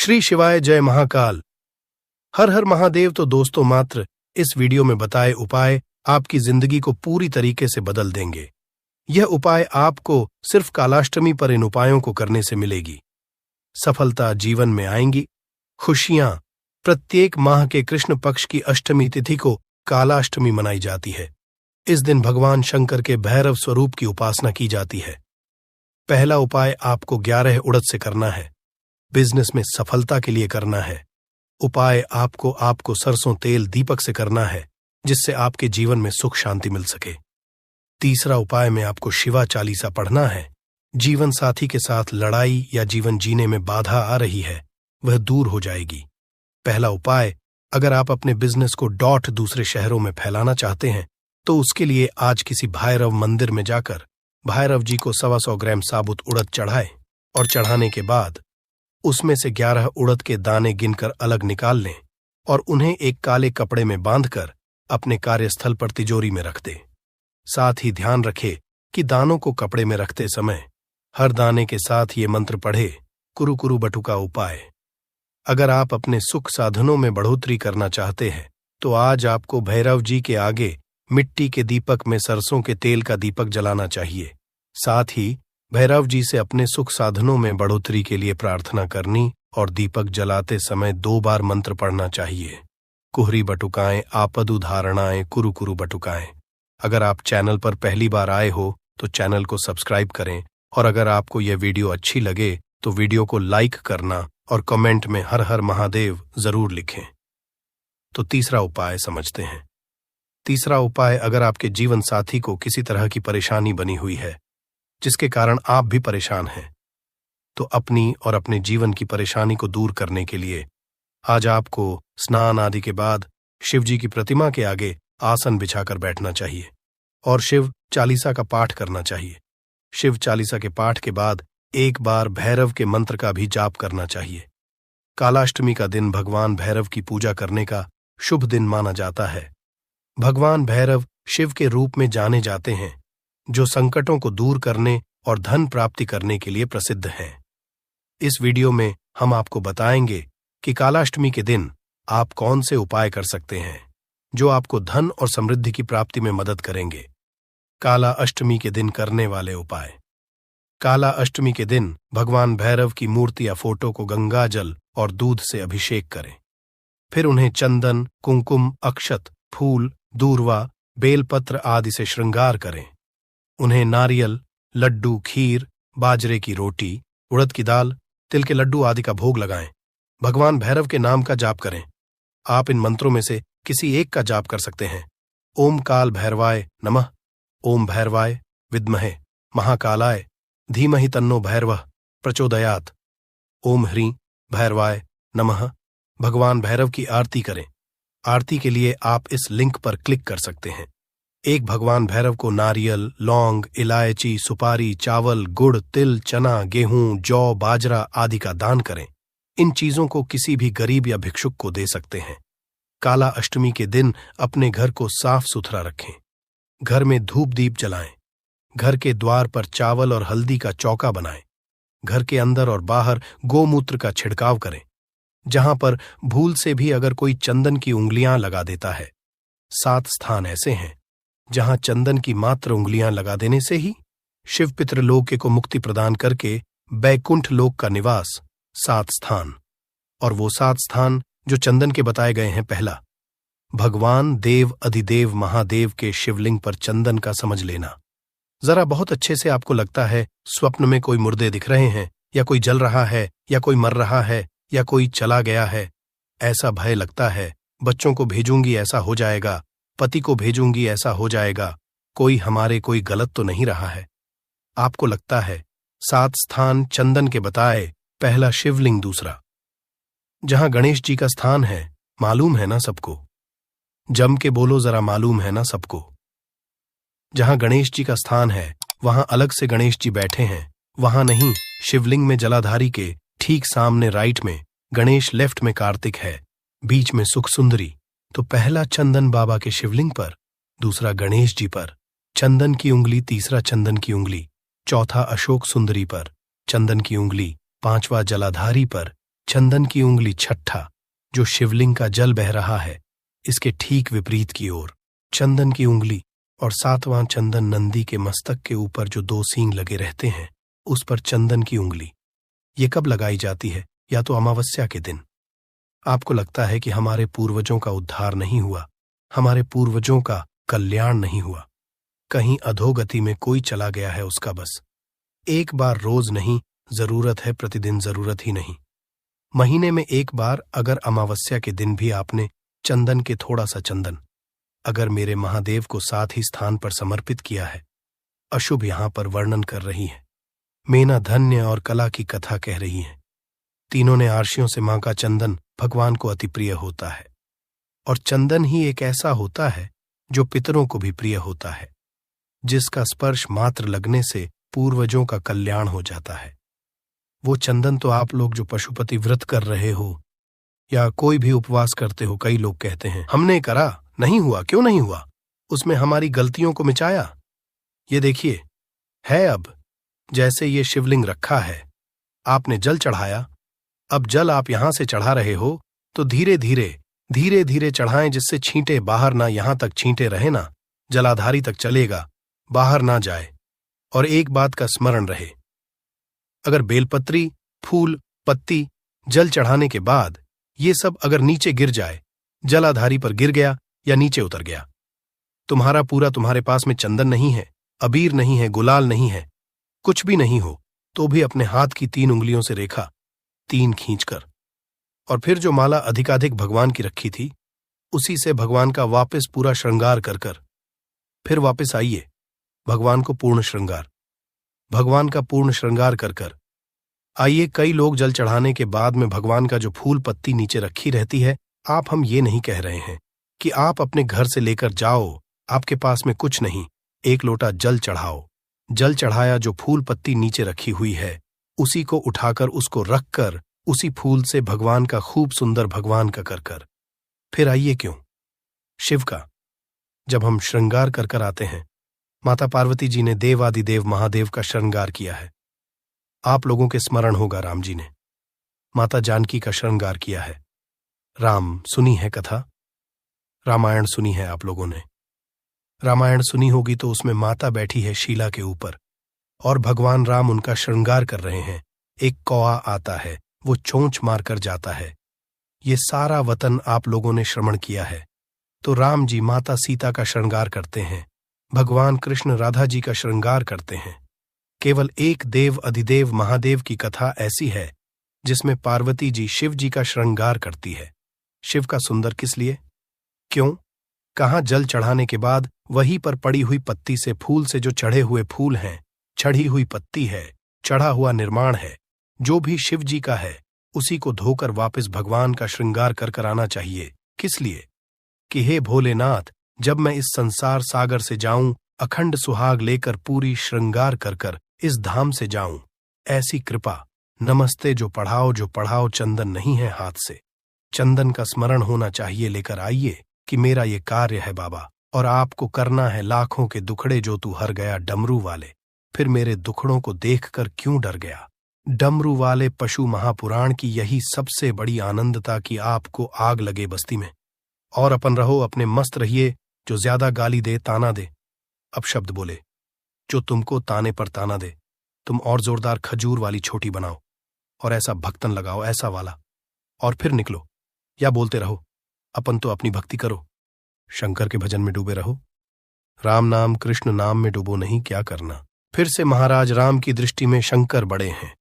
श्री शिवाय जय महाकाल। हर हर महादेव। तो दोस्तों, मात्र इस वीडियो में बताए उपाय आपकी जिंदगी को पूरी तरीके से बदल देंगे। यह उपाय आपको सिर्फ कालाष्टमी पर इन उपायों को करने से मिलेगी। सफलता जीवन में आएंगी, खुशियां। प्रत्येक माह के कृष्ण पक्ष की अष्टमी तिथि को कालाष्टमी मनाई जाती है। इस दिन भगवान शंकर के भैरव स्वरूप की उपासना की जाती है। पहला उपाय आपको 11 उड़द से करना है। बिजनेस में सफलता के लिए करना है। उपाय आपको सरसों तेल दीपक से करना है, जिससे आपके जीवन में सुख शांति मिल सके। तीसरा उपाय में आपको शिवा चालीसा पढ़ना है। जीवन साथी के साथ लड़ाई या जीवन जीने में बाधा आ रही है, वह दूर हो जाएगी। पहला उपाय, अगर आप अपने बिजनेस को दूसरे शहरों में फैलाना चाहते हैं तो उसके लिए आज किसी भैरव मंदिर में जाकर भैरव जी को 125 ग्राम साबुत उड़द चढ़ाएं और चढ़ाने के बाद उसमें से 11 उड़द के दाने गिनकर अलग निकाल लें और उन्हें एक काले कपड़े में बांधकर अपने कार्यस्थल पर तिजोरी में रख दें। साथ ही ध्यान रखें कि दानों को कपड़े में रखते समय हर दाने के साथ ये मंत्र पढ़े, कुरु कुरु बटुका उपाय। अगर आप अपने सुख साधनों में बढ़ोतरी करना चाहते हैं तो आज आपको भैरव जी के आगे मिट्टी के दीपक में सरसों के तेल का दीपक जलाना चाहिए। साथ ही भैरव जी से अपने सुख साधनों में बढ़ोतरी के लिए प्रार्थना करनी और दीपक जलाते समय 2 बार मंत्र पढ़ना चाहिए। कुहरी बटुकाएं, आपदु धारणाएं, कुरु कुरु बटुकाएं। अगर आप चैनल पर पहली बार आए हो तो चैनल को सब्सक्राइब करें और अगर आपको यह वीडियो अच्छी लगे तो वीडियो को लाइक करना और कमेंट में हर हर महादेव जरूर लिखें। तो तीसरा उपाय समझते हैं। तीसरा उपाय, अगर आपके जीवन साथी को किसी तरह की परेशानी बनी हुई है जिसके कारण आप भी परेशान हैं, तो अपनी और अपने जीवन की परेशानी को दूर करने के लिए आज आपको स्नान आदि के बाद शिव जी की प्रतिमा के आगे आसन बिछाकर बैठना चाहिए और शिव चालीसा का पाठ करना चाहिए। शिव चालीसा के पाठ के बाद एक बार भैरव के मंत्र का भी जाप करना चाहिए। कालाष्टमी का दिन भगवान भैरव की पूजा करने का शुभ दिन माना जाता है। भगवान भैरव शिव के रूप में जाने जाते हैं, जो संकटों को दूर करने और धन प्राप्ति करने के लिए प्रसिद्ध हैं। इस वीडियो में हम आपको बताएंगे कि कालाष्टमी के दिन आप कौन से उपाय कर सकते हैं जो आपको धन और समृद्धि की प्राप्ति में मदद करेंगे। काला अष्टमी के दिन करने वाले उपाय। काला अष्टमी के दिन भगवान भैरव की मूर्ति या फोटो को गंगा जल और दूध से अभिषेक करें। फिर उन्हें चंदन, कुंकुम, अक्षत, फूल, दूर्वा, बेलपत्र आदि से श्रृंगार करें। उन्हें नारियल, लड्डू, खीर, बाजरे की रोटी, उड़द की दाल, तिल के लड्डू आदि का भोग लगाएं। भगवान भैरव के नाम का जाप करें। आप इन मंत्रों में से किसी एक का जाप कर सकते हैं। ओम काल भैरवाय नमः, ओम भैरवाय विद्महे महाकालाय धीमहि तन्नो भैरवः प्रचोदयात्, ओम ह्रीं भैरवाय नमः। भगवान भैरव की आरती करें। आरती के लिए आप इस लिंक पर क्लिक कर सकते हैं। एक भगवान भैरव को नारियल, लौंग, इलायची, सुपारी, चावल, गुड़, तिल, चना, गेहूं, जौ, बाजरा आदि का दान करें। इन चीजों को किसी भी गरीब या भिक्षुक को दे सकते हैं। काला अष्टमी के दिन अपने घर को साफ सुथरा रखें। घर में धूप दीप जलाएं। घर के द्वार पर चावल और हल्दी का चौका बनाएं। घर के अंदर और बाहर गोमूत्र का छिड़काव करें। जहां पर भूल से भी अगर कोई चंदन की उंगलियां लगा देता है, 7 स्थान ऐसे हैं जहां चंदन की मात्र उंगलियां लगा देने से ही शिव पितृलोक को मुक्ति प्रदान करके बैकुंठ लोक का निवास। 7 स्थान, और वो 7 स्थान जो चंदन के बताए गए हैं। पहला, भगवान देव अधिदेव महादेव के शिवलिंग पर चंदन का समझ लेना। जरा बहुत अच्छे से आपको लगता है स्वप्न में कोई मुर्दे दिख रहे हैं, या कोई जल रहा है, या कोई मर रहा है, या कोई चला गया है। ऐसा भय लगता है, बच्चों को भेजूंगी ऐसा हो जाएगा, पति को भेजूंगी ऐसा हो जाएगा, कोई गलत तो नहीं रहा है। आपको लगता है 7 स्थान चंदन के बताए। पहला शिवलिंग। दूसरा, जहां गणेश जी का स्थान है, मालूम है ना सबको? जम के बोलो जरा, मालूम है ना सबको? जहां गणेश जी का स्थान है वहां अलग से गणेश जी बैठे हैं, वहां नहीं। शिवलिंग में जलाधारी के ठीक सामने राइट में गणेश, लेफ्ट में कार्तिक है, बीच में सुख सुंदरी। तो पहला चंदन बाबा के शिवलिंग पर, दूसरा गणेश जी पर चंदन की उंगली, तीसरा चंदन की उंगली, चौथा अशोक सुंदरी पर चंदन की उंगली, 5वां जलाधारी पर चंदन की उंगली छठा, जो शिवलिंग का जल बह रहा है, इसके ठीक विपरीत की ओर। चंदन की उंगली और सातवां चंदन नंदी के मस्तक के ऊपर जो 2 सींग लगे रहते हैं, उस पर चंदन की उंगली। ये कब लगाई जाती है? या तो अमावस्या के दिन। आपको लगता है कि हमारे पूर्वजों का उद्धार नहीं हुआ, हमारे पूर्वजों का कल्याण नहीं हुआ, कहीं अधोगति में कोई चला गया है उसका बस। एक बार रोज नहीं, जरूरत है प्रतिदिन, जरूरत ही नहीं। महीने में एक बार अगर अमावस्या के दिन भी आपने चंदन के थोड़ा सा चंदन अगर मेरे महादेव को साथ ही स्थान पर समर्पित किया है। अशुभ यहां पर वर्णन कर रही है, मेना धन्य और कला की कथा कह रही है। तीनों ने आर्षियों से मां का चंदन भगवान को अति प्रिय होता है, और चंदन ही एक ऐसा होता है जो पितरों को भी प्रिय होता है, जिसका स्पर्श मात्र लगने से पूर्वजों का कल्याण हो जाता है। वो चंदन तो आप लोग जो पशुपति व्रत कर रहे हो या कोई भी उपवास करते हो, कई लोग कहते हैं हमने करा, नहीं हुआ। क्यों नहीं हुआ? उसमें हमारी गलतियों को मिटाया। ये देखिए, है अब जैसे ये शिवलिंग रखा है, आपने जल चढ़ाया, अब जल आप यहां से चढ़ा रहे हो तो धीरे धीरे चढ़ाएं, जिससे छींटे बाहर ना, यहां तक छींटे रहे ना, जलाधारी तक चलेगा, बाहर ना जाए। और एक बात का स्मरण रहे, अगर बेलपत्री, फूल, पत्ती जल चढ़ाने के बाद ये सब अगर नीचे गिर जाए, जलाधारी पर गिर गया या नीचे उतर गया, तुम्हारे पास में चंदन नहीं है, अबीर नहीं है, गुलाल नहीं है, कुछ भी नहीं हो, तो भी अपने हाथ की 3 उंगलियों से रेखा 3 खींचकर, और फिर जो माला अधिकाधिक भगवान की रखी थी, उसी से भगवान का वापस पूरा श्रृंगार कर फिर वापस आइए, भगवान का पूर्ण श्रृंगार कर आइए। कई लोग जल चढ़ाने के बाद में भगवान का जो फूल पत्ती नीचे रखी रहती है, हम ये नहीं कह रहे हैं कि आप अपने घर से लेकर जाओ, आपके पास में कुछ नहीं, 1 लोटा जल चढ़ाओ। जल चढ़ाया, जो फूल पत्ती नीचे रखी हुई है, उसी को उठाकर उसको रखकर उसी फूल से भगवान का खूब सुंदर भगवान का कर फिर आइए। क्यों? शिव का जब हम श्रृंगार कर आते हैं, माता पार्वती जी ने देवादिदेव महादेव का श्रृंगार किया है। आप लोगों के स्मरण होगा, राम जी ने माता जानकी का श्रृंगार किया है। राम सुनी है कथा, रामायण सुनी है आप लोगों ने। रामायण सुनी होगी तो उसमें माता बैठी है शीला के ऊपर और भगवान राम उनका श्रृंगार कर रहे हैं। एक कौआ आता है, वो चोंच मारकर जाता है। ये सारा वतन आप लोगों ने श्रवण किया है। तो राम जी माता सीता का श्रृंगार करते हैं, भगवान कृष्ण राधा जी का श्रृंगार करते हैं। केवल एक देव अधिदेव महादेव की कथा ऐसी है जिसमें पार्वती जी शिव जी का श्रृंगार करती है। शिव का सुंदर किस लिए? क्यों? कहाँ जल चढ़ाने के बाद वहीं पर पड़ी हुई पत्ती से, फूल से जो चढ़े हुए फूल हैं, चढ़ी हुई पत्ती है, चढ़ा हुआ निर्माण है, जो भी शिव जी का है, उसी को धोकर वापस भगवान का श्रृंगार कर आना चाहिए। किस लिए? कि हे भोलेनाथ, जब मैं इस संसार सागर से जाऊं, अखंड सुहाग लेकर पूरी श्रृंगार कर इस धाम से जाऊं, ऐसी कृपा नमस्ते जो पढ़ाओ चंदन नहीं है हाथ से। चंदन का स्मरण होना चाहिए। लेकर आइए कि मेरा ये कार्य है बाबा, और आपको करना है लाखों के दुखड़े जो तू हर गया डमरू वाले। फिर मेरे दुखड़ों को देखकर क्यों डर गया? डमरू वाले पशु महापुराण की यही सबसे बड़ी आनंदता कि आपको आग लगे बस्ती में, और अपन रहो अपने मस्त रहिए। जो ज्यादा गाली दे, ताना दे, अपशब्द बोले, जो तुमको ताने पर ताना दे, तुम और जोरदार खजूर वाली छोटी बनाओ और ऐसा भक्तन लगाओ, ऐसा वाला, और फिर निकलो। या बोलते रहो, अपन तो अपनी भक्ति करो, शंकर के भजन में डूबे रहो, राम नाम कृष्ण नाम में डूबो नहीं, क्या करना। फिर से महाराज, राम की दृष्टि में शंकर बड़े हैं,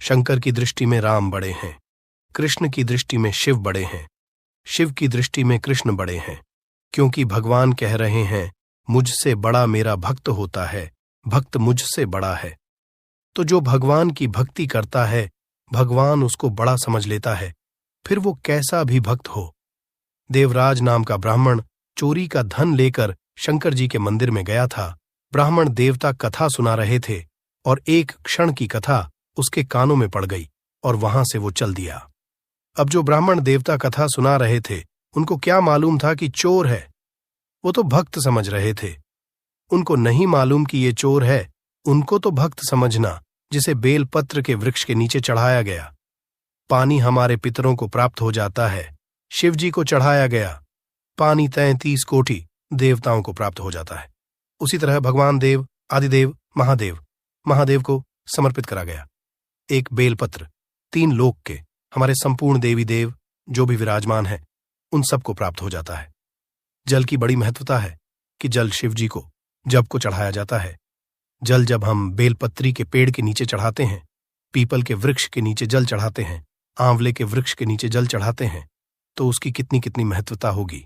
शंकर की दृष्टि में राम बड़े हैं, कृष्ण की दृष्टि में शिव बड़े हैं, शिव की दृष्टि में कृष्ण बड़े हैं, क्योंकि भगवान कह रहे हैं मुझसे बड़ा मेरा भक्त होता है, भक्त मुझसे बड़ा है। तो जो भगवान की भक्ति करता है, भगवान उसको बड़ा समझ लेता है, फिर वो कैसा भी भक्त हो। देवराज नाम का ब्राह्मण चोरी का धन लेकर शंकर जी के मंदिर में गया था। ब्राह्मण देवता कथा सुना रहे थे और एक क्षण की कथा उसके कानों में पड़ गई और वहां से वो चल दिया। अब जो ब्राह्मण देवता कथा सुना रहे थे, उनको क्या मालूम था कि चोर है? वो तो भक्त समझ रहे थे। उनको नहीं मालूम कि ये चोर है। उनको तो भक्त समझना, जिसे बेलपत्र के वृक्ष के नीचे चढ़ाया गया, पानी हमारे पितरों को प्राप्त हो जाता है, शिव जी को चढ़ाया गया। पानी 33 कोटि देवताओं को प्राप्त हो जाता है। उसी तरह भगवान देव, आदिदेव, महादेव को समर्पित करा गया। एक बेलपत्र 3 लोक के हमारे संपूर्ण देवी देव जो भी विराजमान है उन सबको प्राप्त हो जाता है। जल की बड़ी महत्वता है कि जल शिव जी को जब को चढ़ाया जाता है। जल जब हम बेलपत्री के पेड़ के नीचे चढ़ाते हैं, पीपल के वृक्ष के नीचे जल चढ़ाते हैं, आंवले के वृक्ष के नीचे जल चढ़ाते हैं, तो उसकी कितनी कितनी महत्वता होगी,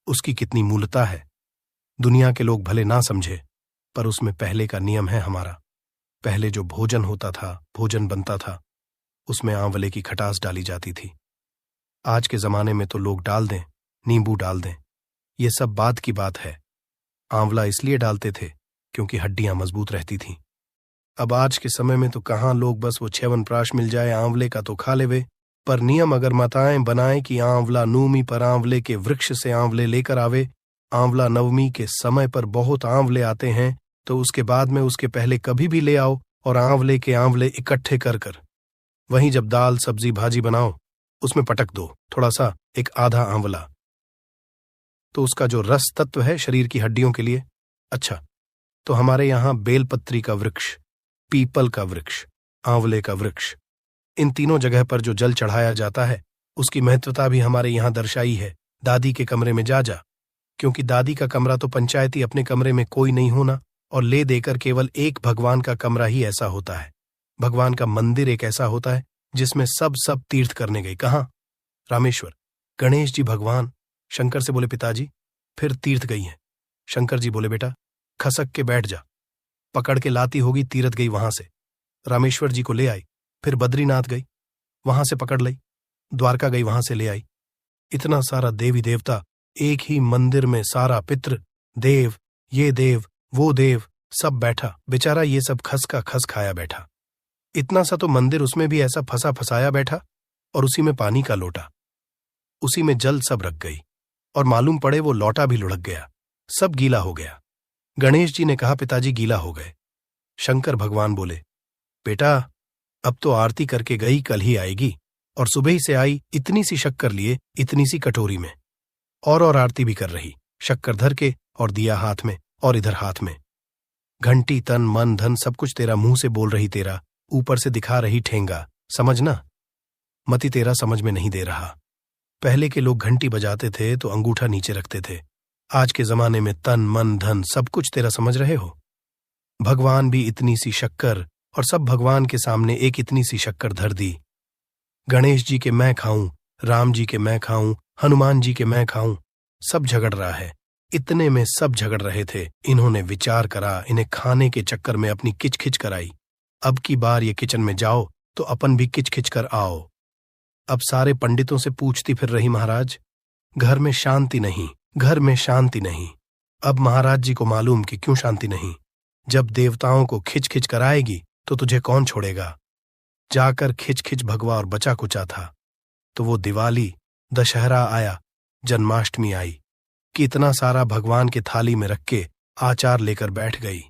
उसकी कितनी मूलता है। दुनिया के लोग भले ना समझे, पर उसमें पहले का नियम है हमारा। पहले जो भोजन होता था, भोजन बनता था, उसमें आंवले की खटास डाली जाती थी। आज के जमाने में तो लोग डाल दें, नींबू डाल दें, ये सब बात की बात है। आंवला इसलिए डालते थे क्योंकि हड्डियां मजबूत रहती थीं। अब आज के समय में तो कहाँ लोग बस वो च्यवनप्राश मिल जाए आंवले का तो खा लेवे, पर नियम अगर माताएं बनाए कि आंवला नूमी पर आंवले के वृक्ष से आंवले लेकर आवे, आंवला नवमी के समय पर बहुत आंवले आते हैं, तो उसके बाद में उसके पहले कभी भी ले आओ और आंवले के आंवले इकट्ठे कर वहीं जब दाल सब्जी भाजी बनाओ उसमें पटक दो थोड़ा सा, एक आधा आंवला, तो उसका जो रस तत्व है शरीर की हड्डियों के लिए। अच्छा, तो हमारे यहां बेलपत्री का वृक्ष, पीपल का वृक्ष, आंवले का वृक्ष, इन तीनों जगह पर जो जल चढ़ाया जाता है उसकी महत्वता भी हमारे यहां दर्शाई है। दादी के कमरे में जा, क्योंकि दादी का कमरा तो पंचायती, अपने कमरे में कोई नहीं होना, और ले देकर केवल एक भगवान का कमरा ही ऐसा होता है। भगवान का मंदिर एक ऐसा होता है जिसमें सब तीर्थ करने गए। कहाँ? रामेश्वर। गणेश जी भगवान शंकर से बोले, पिताजी फिर तीर्थ गई हैं। शंकर जी बोले, बेटा खसक के बैठ जा, पकड़ के लाती होगी, तीर्थ गई वहां से। रामेश्वर जी को ले आई, फिर बद्रीनाथ गई, वहां से पकड़ लाई, द्वारका गई, वहां से ले आई। इतना सारा देवी देवता एक ही मंदिर में, सारा पितृ देव, ये देव वो देव सब बैठा। बेचारा ये सब खस का खस खाया बैठा। इतना सा तो मंदिर, उसमें भी ऐसा फंसा फंसाया बैठा, और उसी में पानी का लोटा, उसी में जल सब रख गई, और मालूम पड़े वो लोटा भी लुढ़क गया, सब गीला हो गया। गणेश जी ने कहा, पिताजी गीला हो गए। शंकर भगवान बोले, बेटा अब तो आरती करके गई, कल ही आएगी, और सुबह ही से आई, इतनी सी शक्कर लिए, इतनी सी कटोरी में, और आरती भी कर रही, शक्कर धर के, और दिया हाथ में, और इधर हाथ में घंटी, तन मन धन सब कुछ तेरा, मुंह से बोल रही तेरा, ऊपर से दिखा रही ठेंगा, समझना। मति तेरा समझ में नहीं दे रहा। पहले के लोग घंटी बजाते थे तो अंगूठा नीचे रखते थे, आज के जमाने में तन मन धन सब कुछ तेरा, समझ रहे हो। भगवान भी इतनी सी शक्कर, और सब भगवान के सामने एक इतनी सी शक्कर धर दी। गणेश जी के मैं खाऊं, राम जी के मैं खाऊं, हनुमान जी के मैं खाऊं, सब झगड़ रहा है। इतने में सब झगड़ रहे थे, इन्होंने विचार करा, इन्हें खाने के चक्कर में अपनी किचकिच कराई। अब की बार ये किचन में जाओ तो अपन भी किचकिच कर आओ। अब सारे पंडितों से पूछती फिर रही, महाराज घर में शांति नहीं, घर में शांति नहीं। अब महाराज जी को मालूम कि क्यों शांति नहीं। जब देवताओं को खिच खिच कराएगी तो तुझे कौन छोड़ेगा। जाकर खिच खिच भगवा और बचा कुचा था। तो वो दिवाली, दशहरा आया, जन्माष्टमी आई, कि इतना सारा भगवान के थाली में रख के आचार लेकर बैठ गई।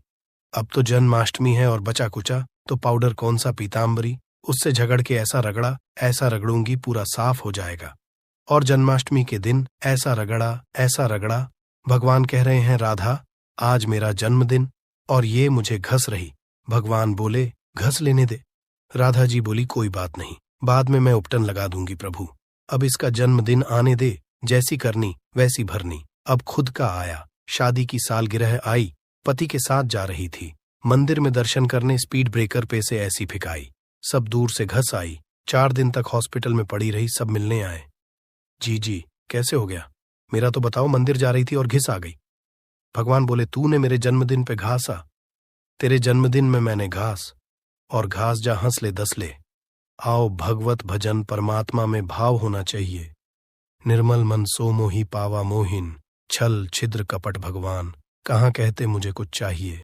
अब तो जन्माष्टमी है और बचा कुचा तो पाउडर कौन सा, पीतांबरी, उससे झगड़ के ऐसा रगड़ा, ऐसा रगड़ूंगी पूरा साफ हो जाएगा। और जन्माष्टमी के दिन ऐसा रगड़ा, भगवान कह रहे हैं, राधा आज मेरा जन्मदिन और ये मुझे घस रही। भगवान बोले, घस लेने दे। राधा जी बोली, कोई बात नहीं, बाद में मैं उपटन लगा दूंगी प्रभु, अब इसका जन्मदिन आने दे, जैसी करनी वैसी भरनी। अब खुद का आया, शादी की सालगिरह आई, पति के साथ जा रही थी, मंदिर में दर्शन करने स्पीड ब्रेकर पे से ऐसी फिकाई, सब दूर से घस आई। 4 दिन तक हॉस्पिटल में पड़ी रही, सब मिलने आए। जी कैसे हो गया, मेरा तो बताओ, मंदिर जा रही थी और घिस आ गई। भगवान बोले, तूने मेरे जन्मदिन पे घासा, तेरे जन्मदिन में मैंने घास, और घास जा हंस ले 10 ले। आओ भगवत भजन, परमात्मा में भाव होना चाहिए। निर्मल मन सो मोही पावा मोहिन, छल छिद्र कपट भगवान, कहाँ कहते मुझे कुछ चाहिए।